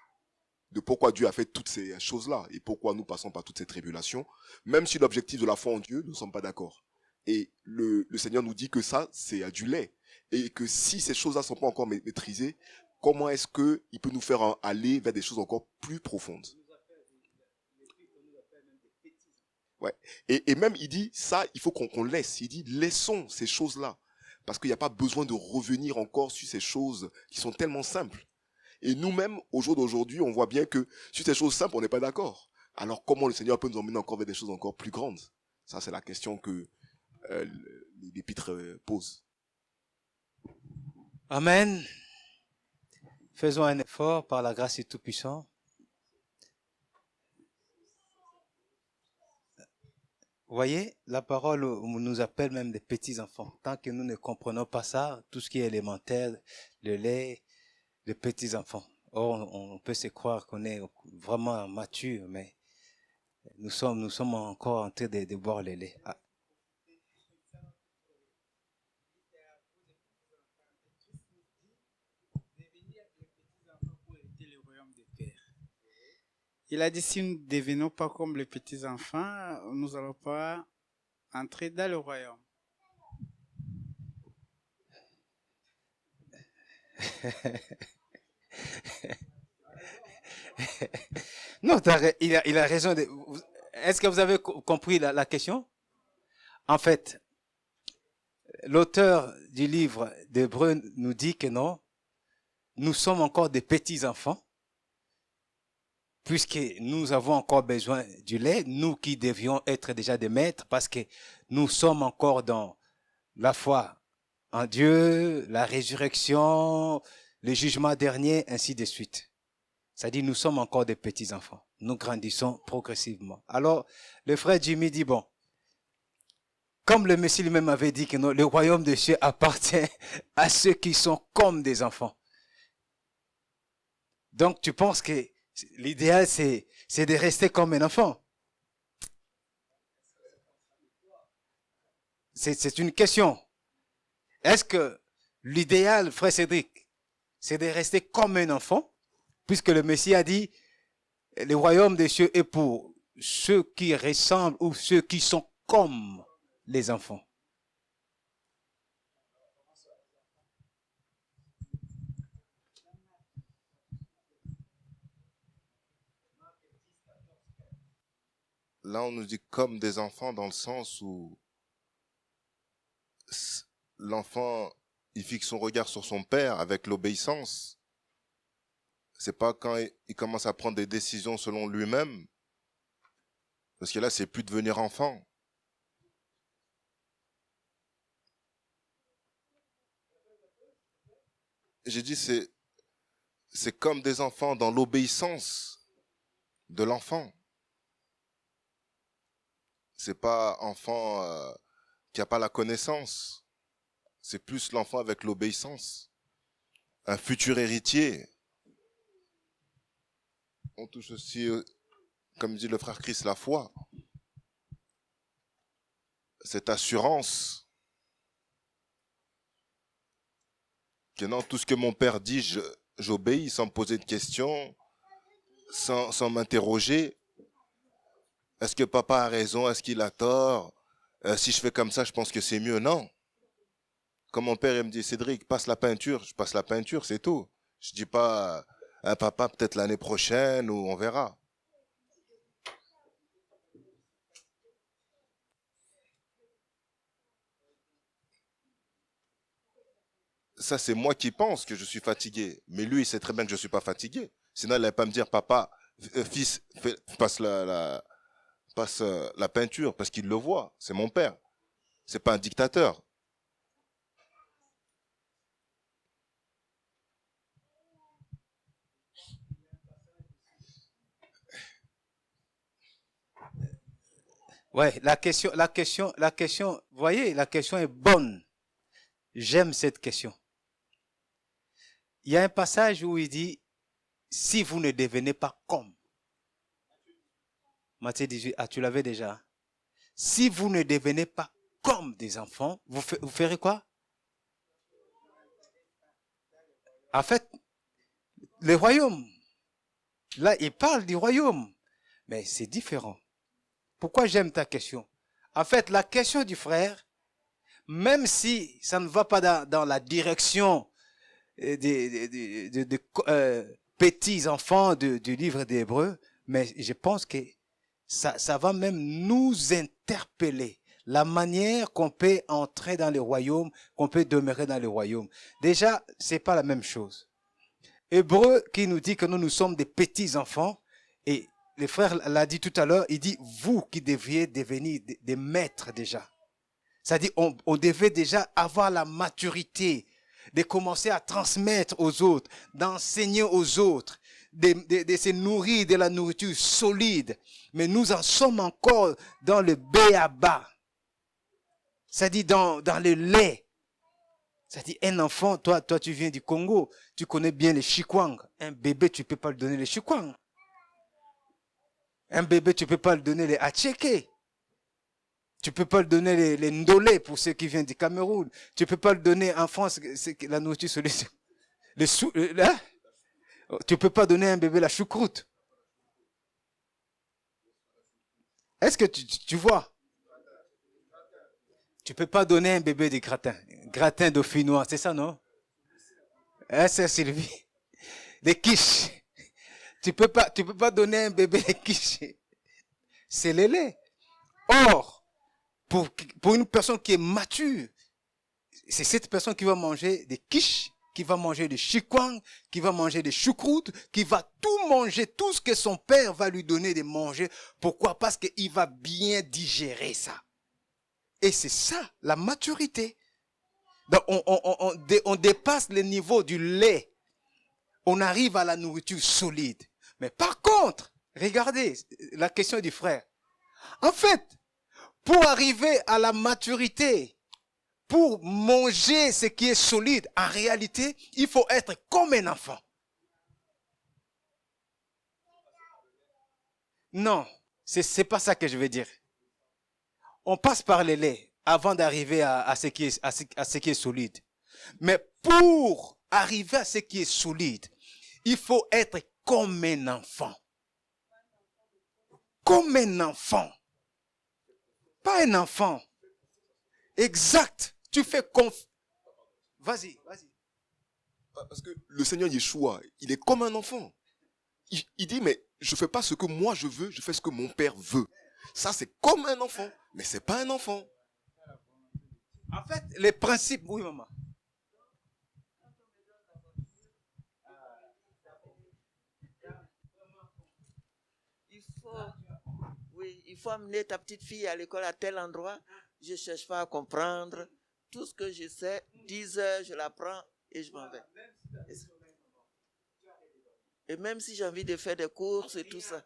[SPEAKER 8] de pourquoi Dieu a fait toutes ces choses-là et pourquoi nous passons par toutes ces tribulations. Même sur l'objectif de la foi en Dieu, nous ne sommes pas d'accord. Et le Seigneur nous dit que ça, c'est du lait. Et que si ces choses-là ne sont pas encore maîtrisées, comment est-ce qu'il peut nous faire aller vers des choses encore plus profondes? Ouais. Et même, il dit, ça, il faut qu'on laisse. Il dit, laissons ces choses-là. Parce qu'il n'y a pas besoin de revenir encore sur ces choses qui sont tellement simples. Et nous-mêmes, au jour d'aujourd'hui, on voit bien que sur ces choses simples, on n'est pas d'accord. Alors, comment le Seigneur peut nous emmener encore vers des choses encore plus grandes? Ça, c'est la question que l'Épître pose.
[SPEAKER 1] Amen. Faisons un effort par la grâce du Tout-Puissant. Vous voyez, la parole nous appelle même des petits enfants. Tant que nous ne comprenons pas ça, tout ce qui est élémentaire, le lait, les petits enfants. Or, on peut se croire qu'on est vraiment mature, mais nous sommes encore en train de boire le lait. Ah.
[SPEAKER 5] Il a dit, si nous ne devenons pas comme les petits-enfants, nous n'allons pas entrer dans le royaume.
[SPEAKER 1] Non, il a raison. Est-ce que vous avez compris la question? En fait, l'auteur du livre d'Hébreux nous dit que non, nous sommes encore des petits-enfants, puisque nous avons encore besoin du lait, nous qui devions être déjà des maîtres, parce que nous sommes encore dans la foi en Dieu, la résurrection, le jugement dernier, ainsi de suite. C'est-à-dire, nous sommes encore des petits-enfants. Nous grandissons progressivement. Alors, le frère Jimmy dit, bon, comme le Messie lui-même avait dit que non, le royaume des cieux appartient à ceux qui sont comme des enfants. Donc, tu penses que l'idéal, c'est de rester comme un enfant? C'est une question. Est-ce que l'idéal, frère Cédric, c'est de rester comme un enfant? Puisque le Messie a dit, le royaume des cieux est pour ceux qui ressemblent ou ceux qui sont comme les enfants.
[SPEAKER 8] Là, on nous dit comme des enfants dans le sens où l'enfant, il fixe son regard sur son père avec l'obéissance. C'est pas quand il commence à prendre des décisions selon lui-même. Parce que là, c'est plus devenir enfant. J'ai dit, c'est comme des enfants dans l'obéissance de l'enfant. C'est pas enfant qui a pas la connaissance. C'est plus l'enfant avec l'obéissance. Un futur héritier. On touche aussi, comme dit le frère Christ, la foi. Cette assurance que non, tout ce que mon père dit, j'obéis sans me poser de questions, sans m'interroger. Est-ce que papa a raison? Est-ce qu'il a tort? Si je fais comme ça, je pense que c'est mieux. Non. Comme mon père, il me dit, Cédric, passe la peinture. Je passe la peinture, c'est tout. Je dis pas, papa, peut-être l'année prochaine, ou on verra. Ça, c'est moi qui pense que je suis fatigué. Mais lui, il sait très bien que je ne suis pas fatigué. Sinon, il n'allait pas me dire, papa, fils, passe la peinture, parce qu'il le voit. C'est mon père. C'est pas un dictateur.
[SPEAKER 1] Ouais, la question, vous voyez, la question est bonne. J'aime cette question. Il y a un passage où il dit, si vous ne devenez pas comme. Matthieu 18, tu l'avais déjà. Si vous ne devenez pas comme des enfants, vous ferez quoi? En fait, le royaume. Là, il parle du royaume. Mais c'est différent. Pourquoi j'aime ta question? En fait, la question du frère, même si ça ne va pas dans la direction des petits enfants du livre des Hébreux, mais je pense que ça va même nous interpeller. La manière qu'on peut entrer dans le royaume, qu'on peut demeurer dans le royaume. Déjà, c'est pas la même chose. Hébreux qui nous dit que nous sommes des petits enfants, et le frère l'a dit tout à l'heure, il dit, vous qui deviez devenir des maîtres déjà. C'est-à-dire, on devait déjà avoir la maturité de commencer à transmettre aux autres, d'enseigner aux autres, de se nourrir de la nourriture solide. Mais nous en sommes encore dans le b.a.-ba. C'est-à-dire dans le lait. C'est-à-dire, un enfant, toi tu viens du Congo, tu connais bien les chikwang. Un bébé, tu ne peux pas lui donner les chikwang. Un bébé, tu ne peux pas lui donner les acheke. Tu ne peux pas lui donner les ndolé pour ceux qui viennent du Cameroun. Tu ne peux pas lui donner en France la nourriture solide. Là, tu ne peux pas donner à un bébé la choucroute. Est-ce que tu vois? Tu ne peux pas donner à un bébé des gratins dauphinois, c'est ça, non? Hein, c'est Sylvie? Des quiches. Tu peux pas donner un bébé des quiches. C'est le lait. Or, pour une personne qui est mature, c'est cette personne qui va manger des quiches, qui va manger des chikwang, qui va manger des choucroutes, qui va tout manger, tout ce que son père va lui donner de manger. Pourquoi? Parce qu'il va bien digérer ça. Et c'est ça, la maturité. Donc, on dépasse le niveau du lait. On arrive à la nourriture solide. Mais par contre, regardez la question du frère. En fait, pour arriver à la maturité, pour manger ce qui est solide, en réalité, il faut être comme un enfant. Non, c'est pas ça que je veux dire. On passe par le lait avant d'arriver à ce qui est solide. Mais pour arriver à ce qui est solide, il faut être comme un enfant. Comme un enfant. Pas un enfant. Exact. Tu fais confiance. Vas-y.
[SPEAKER 8] Parce que le Seigneur Yeshua, il est comme un enfant. Il dit, mais je fais pas ce que moi je veux, je fais ce que mon Père veut. Ça, c'est comme un enfant, mais c'est pas un enfant.
[SPEAKER 1] En fait, les principes... Oui, maman.
[SPEAKER 4] Il faut amener ta petite fille à l'école à tel endroit. Je ne cherche pas à comprendre. Tout ce que je sais, 10 heures, je la prends et je m'en vais. Et même si j'ai envie de faire des courses et tout ça.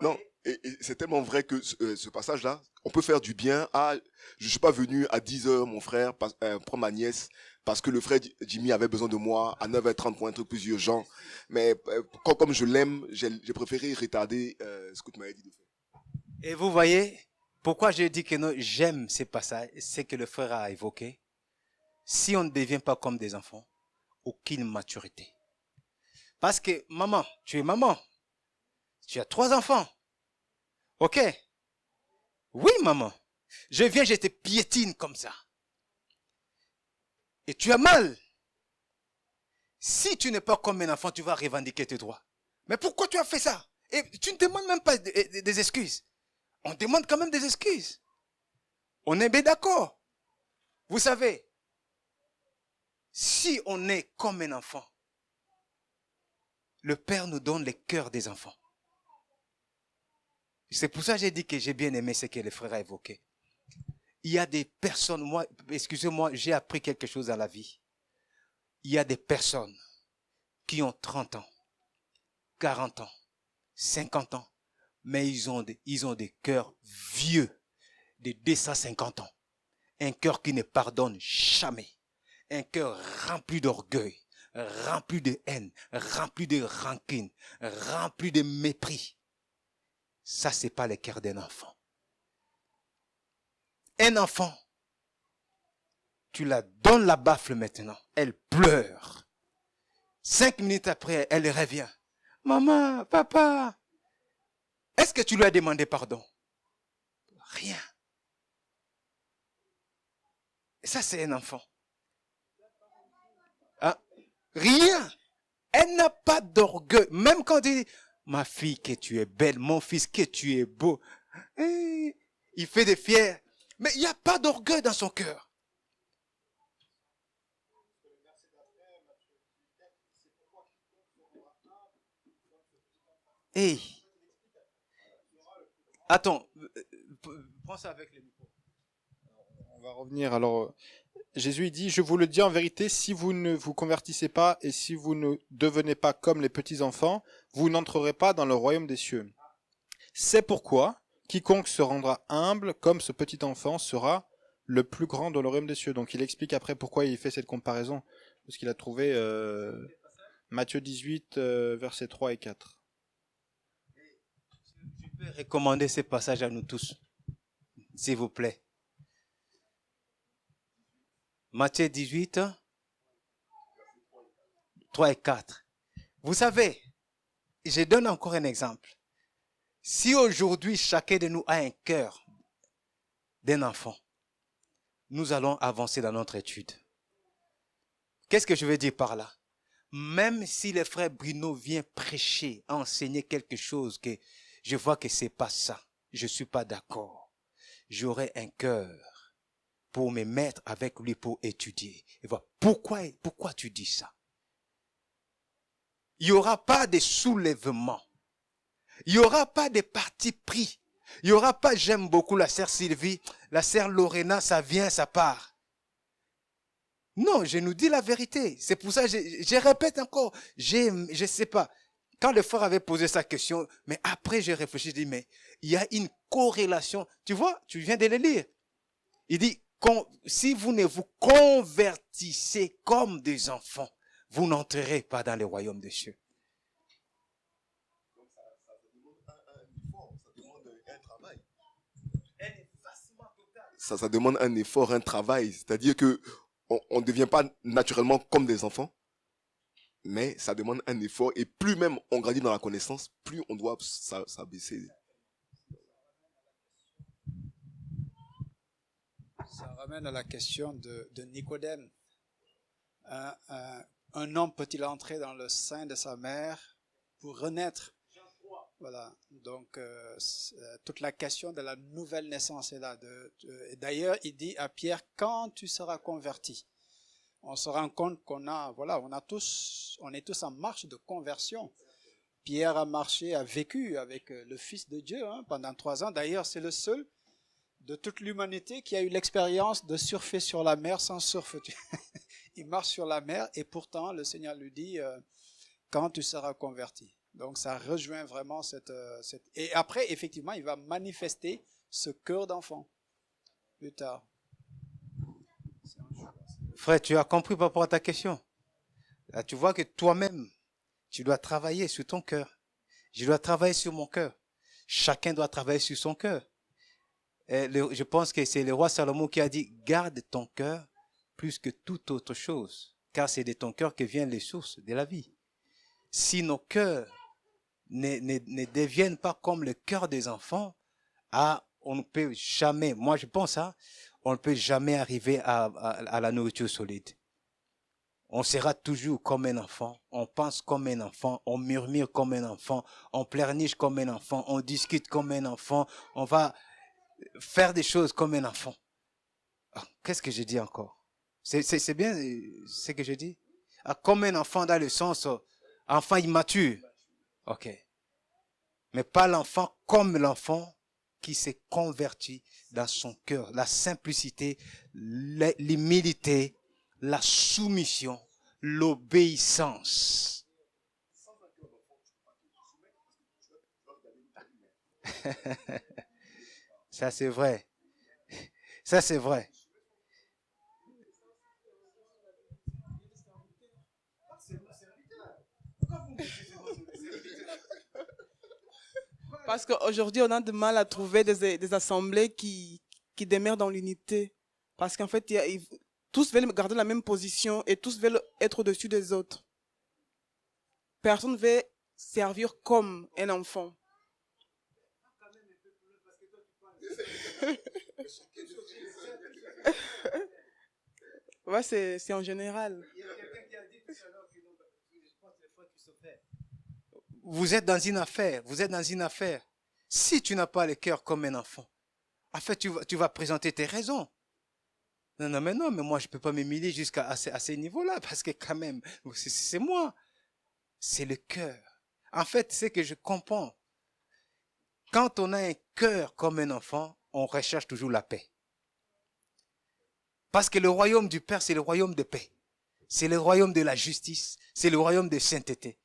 [SPEAKER 8] Non, et c'est tellement vrai que ce passage-là, on peut faire du bien à... Je suis pas venu à 10 heures, mon frère, prendre ma nièce, parce que le frère Jimmy avait besoin de moi à 9h30 pour un truc plus urgent. Mais comme je l'aime, j'ai préféré retarder ce que tu m'avais dit de faire.
[SPEAKER 1] Et vous voyez, pourquoi je dis que non, j'aime ces passages, c'est que le frère a évoqué. Si on ne devient pas comme des enfants, aucune maturité. Parce que maman, tu es maman. Tu as 3 enfants. Ok? Oui, maman. Je viens, je te piétine comme ça. Et tu as mal. Si tu n'es pas comme un enfant, tu vas revendiquer tes droits. Mais pourquoi tu as fait ça? Et tu ne demandes même pas des excuses. On demande quand même des excuses. On est bien d'accord. Vous savez, si on est comme un enfant, le Père nous donne le cœur des enfants. C'est pour ça que j'ai dit que j'ai bien aimé ce que le frère a évoqué. Il y a des personnes, moi, excusez-moi, j'ai appris quelque chose dans la vie. Il y a des personnes qui ont 30 ans, 40 ans, 50 ans, mais ils ont des cœurs vieux de 250 ans. Un cœur qui ne pardonne jamais. Un cœur rempli d'orgueil, rempli de haine, rempli de rancune, rempli de mépris. Ça, c'est pas le cœur d'un enfant. Un enfant, tu la donnes la baffle maintenant, elle pleure. 5 minutes après, elle revient. Maman, papa, est-ce que tu lui as demandé pardon? Rien. Et ça, c'est un enfant. Hein? Rien. Elle n'a pas d'orgueil. Même quand il dit, ma fille, que tu es belle, mon fils, que tu es beau. Il fait des fiers. Mais il n'y a pas d'orgueil dans son cœur. Hey. Attends. Prends ça avec les micros.
[SPEAKER 10] On va revenir. Alors, Jésus il dit, je vous le dis en vérité, si vous ne vous convertissez pas et si vous ne devenez pas comme les petits-enfants, vous n'entrerez pas dans le royaume des cieux. C'est pourquoi quiconque se rendra humble comme ce petit enfant sera le plus grand dans le royaume des cieux. Donc il explique après pourquoi il fait cette comparaison. Parce qu'il a trouvé Matthieu 18, versets 3 et 4.
[SPEAKER 1] Je peux recommander ce passage à nous tous, s'il vous plaît. Matthieu 18, 3 et 4. Vous savez, je donne encore un exemple. Si aujourd'hui chacun de nous a un cœur d'un enfant, nous allons avancer dans notre étude. Qu'est-ce que je veux dire par là? Même si le frère Bruno vient prêcher, enseigner quelque chose que je vois que c'est pas ça, je suis pas d'accord. J'aurai un cœur pour me mettre avec lui pour étudier. Et voilà. Pourquoi tu dis ça? Il n'y aura pas de soulèvement. Il n'y aura pas de parti pris. Il n'y aura pas, j'aime beaucoup la sœur Sylvie, la sœur Lorena, ça vient, ça part. Non, je nous dis la vérité. C'est pour ça que je répète encore. Je sais pas. Quand le frère avait posé sa question, mais après j'ai réfléchi, je dis, mais il y a une corrélation. Tu vois, tu viens de le lire. Il dit, si vous ne vous convertissez comme des enfants, vous n'entrerez pas dans le royaume des cieux.
[SPEAKER 8] Ça demande un effort, un travail. C'est-à-dire que on ne devient pas naturellement comme des enfants, mais ça demande un effort. Et plus même on grandit dans la connaissance, plus on doit s'abaisser.
[SPEAKER 9] Ça ramène à la question de Nicodème. Un homme peut-il entrer dans le sein de sa mère pour renaître? Voilà, donc toute la question de la nouvelle naissance est là. D'ailleurs, il dit à Pierre, quand tu seras converti, on se rend compte on est tous en marche de conversion. Pierre a vécu avec le Fils de Dieu pendant 3 ans. D'ailleurs, c'est le seul de toute l'humanité qui a eu l'expérience de surfer sur la mer sans surf. Il marche sur la mer et pourtant le Seigneur lui dit, quand tu seras converti. Donc ça rejoint vraiment cette... Et après, effectivement, il va manifester ce cœur d'enfant plus tard.
[SPEAKER 1] Frère, tu as compris par rapport à ta question. Là, tu vois que toi-même, tu dois travailler sur ton cœur. Je dois travailler sur mon cœur. Chacun doit travailler sur son cœur. Je pense que c'est le roi Salomon qui a dit, garde ton cœur plus que toute autre chose, car c'est de ton cœur que viennent les sources de la vie. Si nos cœurs ne deviennent pas comme le cœur des enfants, on ne peut jamais, moi je pense, on ne peut jamais arriver à la nourriture solide. On sera toujours comme un enfant, on pense comme un enfant, on murmure comme un enfant, on pleurniche comme un enfant, on discute comme un enfant, on va faire des choses comme un enfant. Qu'est-ce que je dis encore? C'est bien ce que je dis? Comme un enfant dans le sens enfant immature. Ok. Mais pas l'enfant comme l'enfant qui s'est converti dans son cœur. La simplicité, l'humilité, la soumission, l'obéissance. Ça c'est vrai. Ça c'est vrai.
[SPEAKER 6] Parce qu'aujourd'hui, on a du mal à trouver des assemblées qui demeurent dans l'unité. Parce qu'en fait, tous veulent garder la même position et tous veulent être au-dessus des autres. Personne ne veut servir comme un enfant. Ouais, c'est en général.
[SPEAKER 1] Vous êtes dans une affaire. Si tu n'as pas le cœur comme un enfant, en fait, tu vas présenter tes raisons. Non, mais moi, je peux pas m'humilier jusqu'à ces niveaux-là, parce que quand même, c'est moi. C'est le cœur. En fait, c'est que je comprends. Quand on a un cœur comme un enfant, on recherche toujours la paix. Parce que le royaume du Père, c'est le royaume de paix. C'est le royaume de la justice. C'est le royaume de sainteté.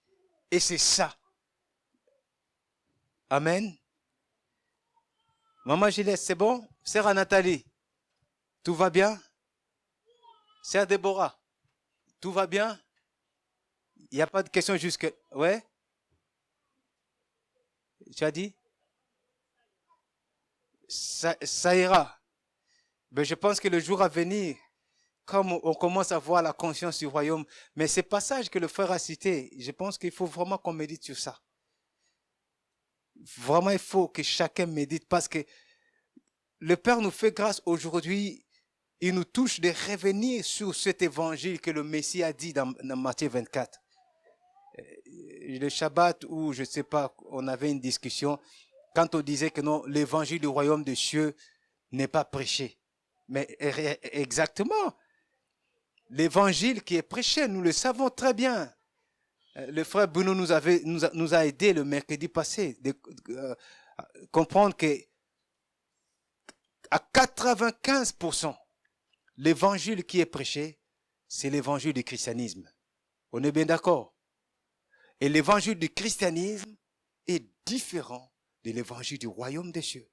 [SPEAKER 1] Et c'est ça. Amen. Maman Gilles, c'est bon? Sœur Nathalie, tout va bien? Sœur Déborah, tout va bien? Il n'y a pas de question jusque... Ouais? Tu as dit? Ça ira. Mais je pense que le jour à venir, comme on commence à voir la conscience du royaume, mais ces passages que le frère a cités, je pense qu'il faut vraiment qu'on médite sur ça. Vraiment, il faut que chacun médite parce que le Père nous fait grâce aujourd'hui il nous touche de revenir sur cet évangile que le Messie a dit dans Matthieu 24. Le Shabbat, où je ne sais pas, on avait une discussion quand on disait que non, l'évangile du royaume des cieux n'est pas prêché. Mais exactement, l'évangile qui est prêché, nous le savons très bien. Le frère Bruno nous a aidé le mercredi passé à comprendre que à 95%, l'évangile qui est prêché, c'est l'évangile du christianisme. On est bien d'accord? Et l'évangile du christianisme est différent de l'évangile du royaume des cieux.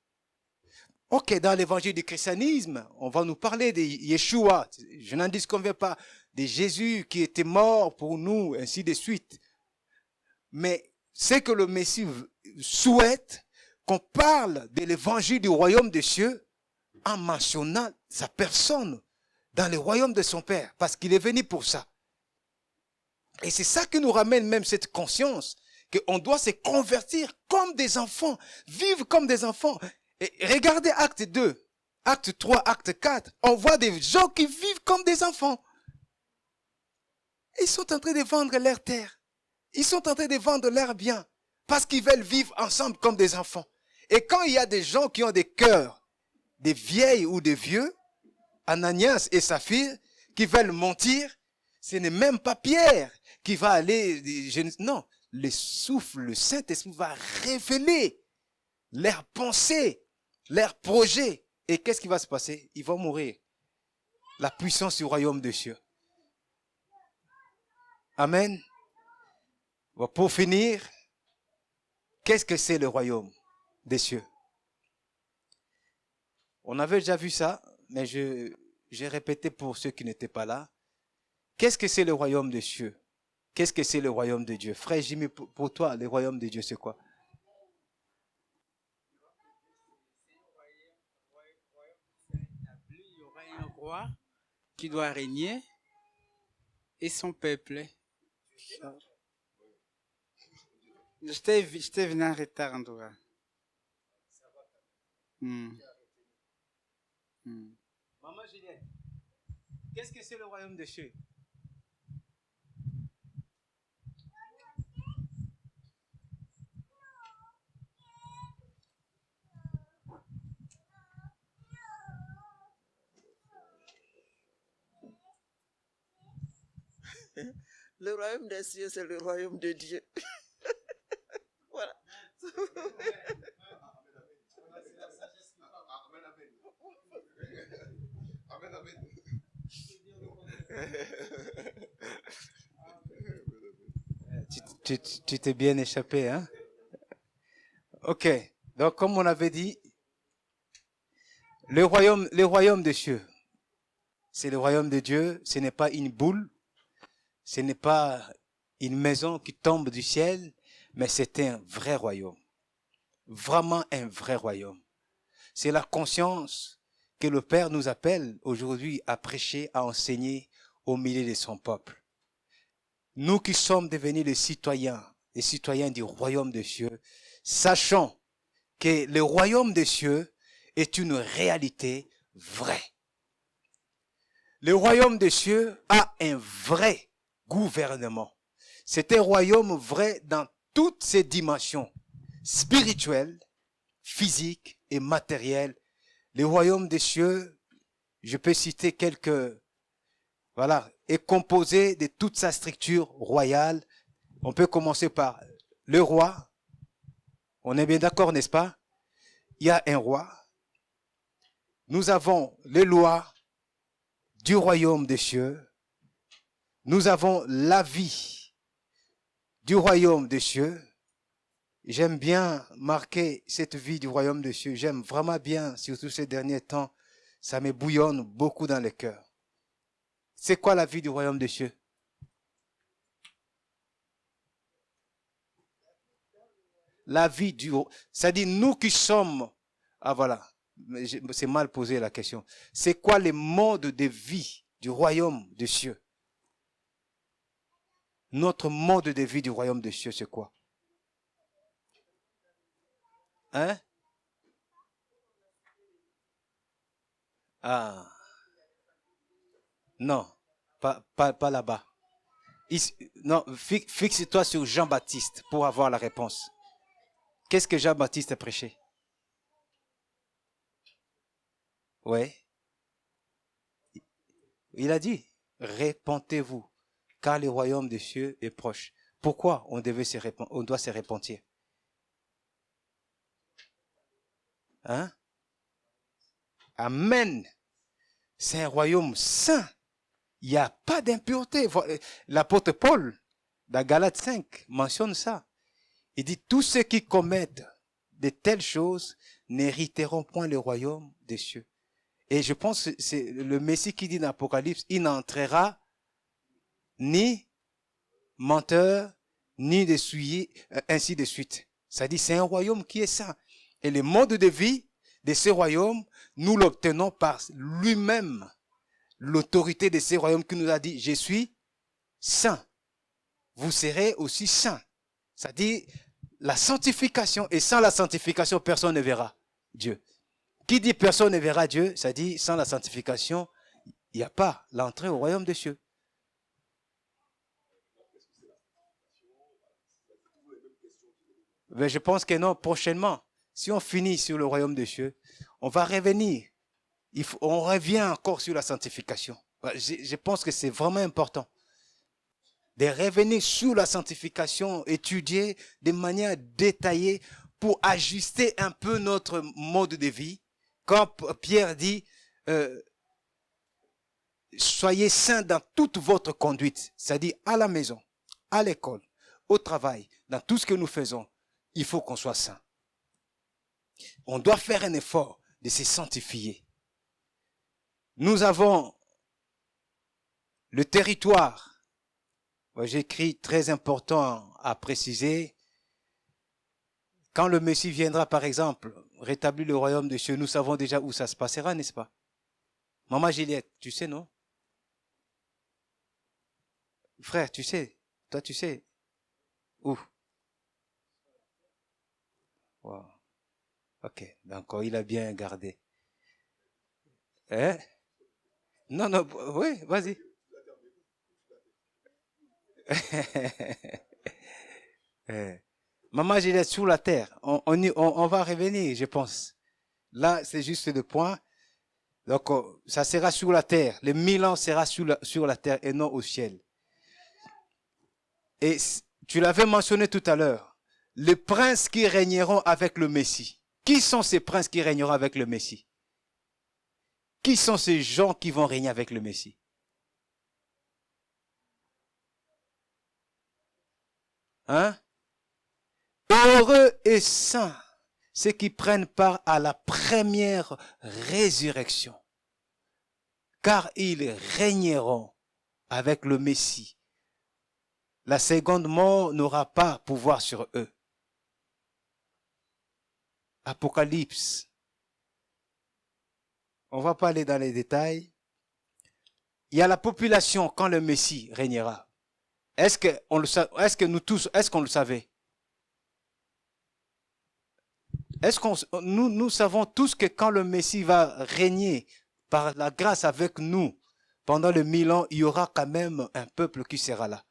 [SPEAKER 1] Ok, dans l'évangile du christianisme, on va nous parler de Yeshua, je n'en disconviens pas, de Jésus qui était mort pour nous, ainsi de suite. Mais c'est que le Messie souhaite qu'on parle de l'évangile du royaume des cieux en mentionnant sa personne dans le royaume de son Père, parce qu'il est venu pour ça. Et c'est ça qui nous ramène même cette conscience qu'on doit se convertir comme des enfants, vivre comme des enfants. Et regardez Acte 2, Acte 3, Acte 4, on voit des gens qui vivent comme des enfants. Ils sont en train de vendre leur terre. Ils sont en train de vendre leurs biens parce qu'ils veulent vivre ensemble comme des enfants. Et quand il y a des gens qui ont des cœurs, des vieilles ou des vieux, Ananias et Saphir, qui veulent mentir, ce n'est même pas Pierre qui va aller, non, le souffle, le Saint-Esprit va révéler leurs pensées, leurs projets. Et qu'est-ce qui va se passer? Ils vont mourir. La puissance du royaume des cieux. Amen. Bon, pour finir, qu'est-ce que c'est le royaume des cieux? On avait déjà vu ça, mais j'ai répété pour ceux qui n'étaient pas là. Qu'est-ce que c'est le royaume des cieux? Qu'est-ce que c'est le royaume de Dieu? Frère Jimmy, pour toi, le royaume de Dieu, c'est quoi?
[SPEAKER 5] Il y aura un roi qui doit régner et son peuple. J'étais venu en retard en tout cas.
[SPEAKER 1] Maman Juliette, qu'est-ce que c'est le royaume des cieux?
[SPEAKER 4] Le royaume des cieux, c'est le royaume de Dieu. Voilà.
[SPEAKER 1] Tu t'es bien échappé, hein? Ok. Donc, comme on avait dit, le royaume des cieux, c'est le royaume de Dieu. Ce n'est pas une boule. Ce n'est pas une maison qui tombe du ciel, mais c'est un vrai royaume. Vraiment un vrai royaume. C'est la conscience que le Père nous appelle aujourd'hui à prêcher, à enseigner au milieu de son peuple. Nous qui sommes devenus les citoyens du royaume des cieux, sachons que le royaume des cieux est une réalité vraie. Le royaume des cieux a un vrai gouvernement. C'est un royaume vrai dans toutes ses dimensions, spirituelles, physiques et matérielles. Le royaume des cieux, je peux citer quelques, est composé de toute sa structure royale. On peut commencer par le roi. On est bien d'accord, n'est-ce pas? Il y a un roi. Nous avons les lois du royaume des cieux. Nous avons la vie du royaume des cieux. J'aime bien marquer cette vie du royaume des cieux. J'aime vraiment bien, surtout ces derniers temps, ça me bouillonne beaucoup dans le cœur. C'est quoi la vie du royaume des cieux? La vie du... C'est-à-dire nous qui sommes... Ah voilà, c'est mal posé la question. C'est quoi le mode de vie du royaume des cieux? Notre mode de vie du royaume des cieux, c'est quoi? Hein? Ah. Non, pas là-bas. Non, fixe-toi sur Jean-Baptiste pour avoir la réponse. Qu'est-ce que Jean-Baptiste a prêché? Oui. Il a dit, répentez-vous, car le royaume des cieux est proche. Pourquoi on doit se repentir? Hein? Amen. C'est un royaume saint. Il n'y a pas d'impureté. L'apôtre Paul, dans Galates 5, mentionne ça. Il dit, tous ceux qui commettent de telles choses n'hériteront point le royaume des cieux. Et je pense que c'est le Messie qui dit dans l'Apocalypse, il n'entrera ni menteur, ni de souillé, ainsi de suite. Ça dit, c'est un royaume qui est saint. Et le mode de vie de ce royaume, nous l'obtenons par lui-même. L'autorité de ce royaume qui nous a dit, je suis saint. Vous serez aussi saint. Ça dit, la sanctification, et sans la sanctification, personne ne verra Dieu. Qui dit personne ne verra Dieu, ça dit, sans la sanctification, il n'y a pas l'entrée au royaume des cieux. Mais je pense que non, prochainement, si on finit sur le royaume des cieux, on va revenir. On revient encore sur la sanctification. Je pense que c'est vraiment important de revenir sur la sanctification, étudier de manière détaillée pour ajuster un peu notre mode de vie. Quand Pierre dit, soyez saints dans toute votre conduite, c'est-à-dire à la maison, à l'école, au travail, dans tout ce que nous faisons, il faut qu'on soit saint. On doit faire un effort de se sanctifier. Nous avons le territoire. J'écris très important à préciser. Quand le Messie viendra, par exemple, rétablir le royaume des cieux, nous savons déjà où ça se passera, n'est-ce pas? Maman Juliette, tu sais, non? Frère, tu sais? Toi, tu sais? Où? Wow. Ok, donc il a bien gardé. Hein? Non, non, oui, vas-y. Maman, je l'ai sur la terre. On va revenir, je pense. Là, c'est juste le point. Donc, ça sera sur la terre. Le 1000 ans sera sur la terre et non au ciel. Et tu l'avais mentionné tout à l'heure. Les princes qui régneront avec le Messie. Qui sont ces princes qui régneront avec le Messie? Qui sont ces gens qui vont régner avec le Messie? Hein? Heureux et saints, ceux qui prennent part à la première résurrection, car ils régneront avec le Messie. La seconde mort n'aura pas pouvoir sur eux. Apocalypse. On va pas aller dans les détails. Il y a la population quand le Messie régnera. Est-ce que nous tous, est-ce qu'on le savait? Nous savons tous que quand le Messie va régner par la grâce avec nous pendant le 1000 ans, il y aura quand même un peuple qui sera là.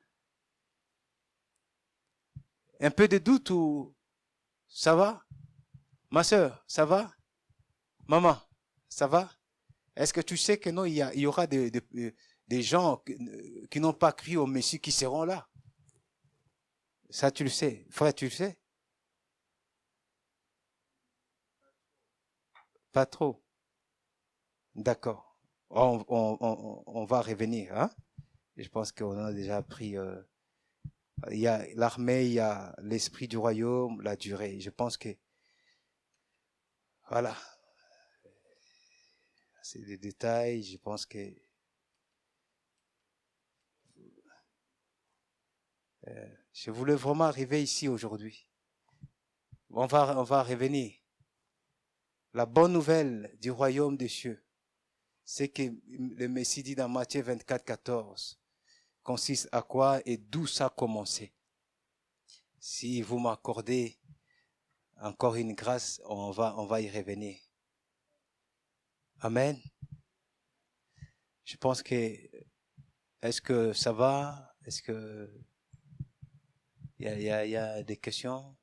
[SPEAKER 1] Un peu de doute ou ça va? Ma soeur, ça va? Maman, ça va? Est-ce que tu sais que non, il y aura des gens qui n'ont pas cru au Messie qui seront là? Ça, tu le sais. Frère, tu le sais? Pas trop. D'accord. On va revenir. Hein? Je pense qu'on a déjà appris. Il y a l'armée, il y a l'esprit du royaume, la durée. Je pense que... Voilà. C'est des détails. Je pense que... je voulais vraiment arriver ici aujourd'hui. On va revenir. La bonne nouvelle du royaume des cieux, c'est que le Messie dit dans Matthieu 24, 14, consiste à quoi et d'où ça a commencé. Si vous m'accordez encore une grâce, on va y revenir. Amen. Je pense que, est-ce que ça va? Est-ce que il y a des questions?